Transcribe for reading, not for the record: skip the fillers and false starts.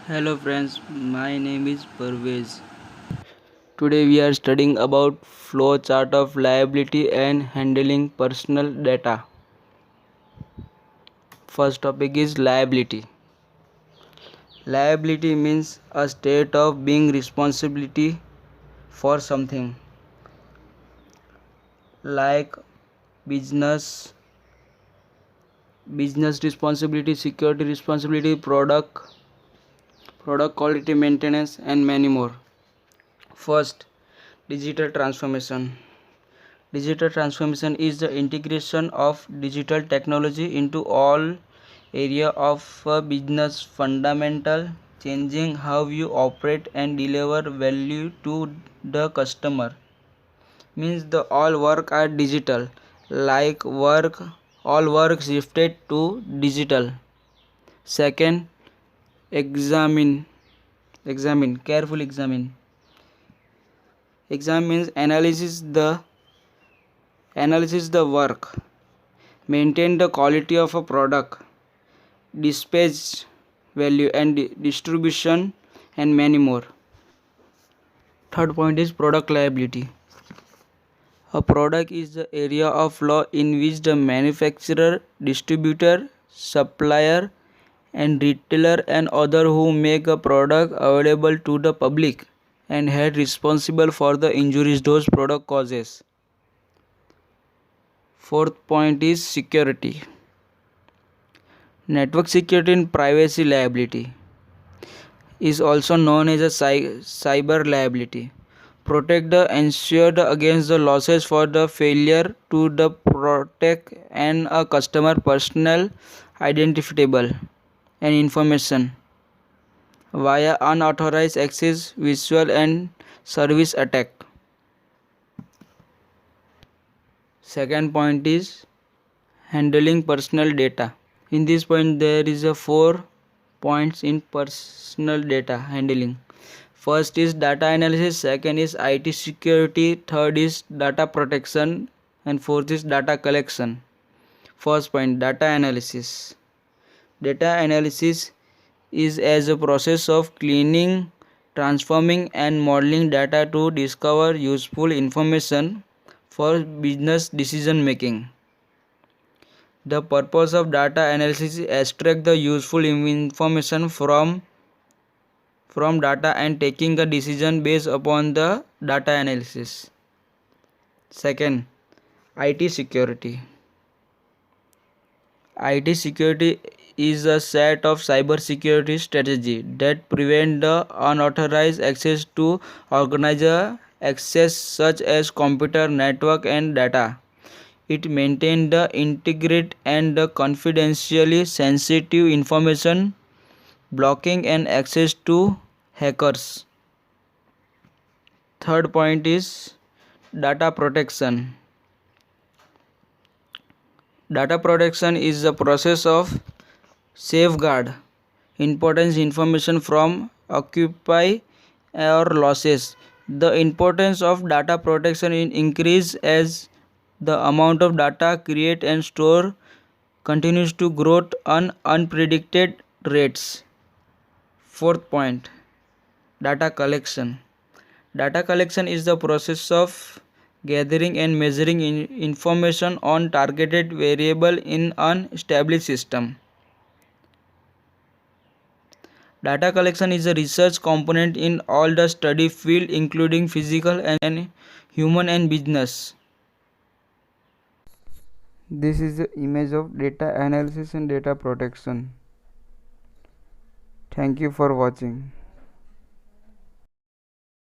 Hello friends, my name is Parvez. Today we are studying about flow chart of liability and handling personal data. First topic is liability. Liability means a state of being responsibility for something like business business responsibility, security responsibility, product quality maintenance and many more. First, digital transformation. Digital transformation is the integration of digital technology into all area of a business fundamental, changing how you operate and deliver value to the customer. Means the all work are digital, like work all work shifted to digital. Second, examine careful examine means analysis the work, maintain the quality of a product, dispatch value and distribution and many more. Third point is product liability. A product is the area of law in which the manufacturer, distributor, supplier and retailer and other who make a product available to the public and held responsible for the injuries those product causes. Fourth point is security. Network security and privacy liability is also known as a cyber liability. Protect the insured against the losses for the failure to the protect and a customer personal identifiable and information via unauthorized access, visual and service attack. Second point is handling personal data. In this point there is a 4 points in personal data handling. First is data analysis, second is IT security, third is data protection and fourth is data collection. First point, data analysis. Data analysis is as a process of cleaning, transforming and modeling data to discover useful information for business decision making. The purpose of data analysis is extract the useful information from data and taking a decision based upon the data analysis. Second, IT security. IT security is a set of cyber security strategy that prevent the unauthorized access to organized access such as computer network and data. It maintains the integrity and the confidentially sensitive information, blocking and access to hackers. Third point is data protection. Data protection is the process of safeguard important information from occupy or losses. The importance of data protection increase as the amount of data created and stored continues to grow on unpredicted rates. Fourth point, data collection. Data collection is the process of gathering and measuring information on targeted variable in an established system. Data collection is a research component in all the study field including physical and human and business. This is the image of data analysis and data protection. Thank you for watching.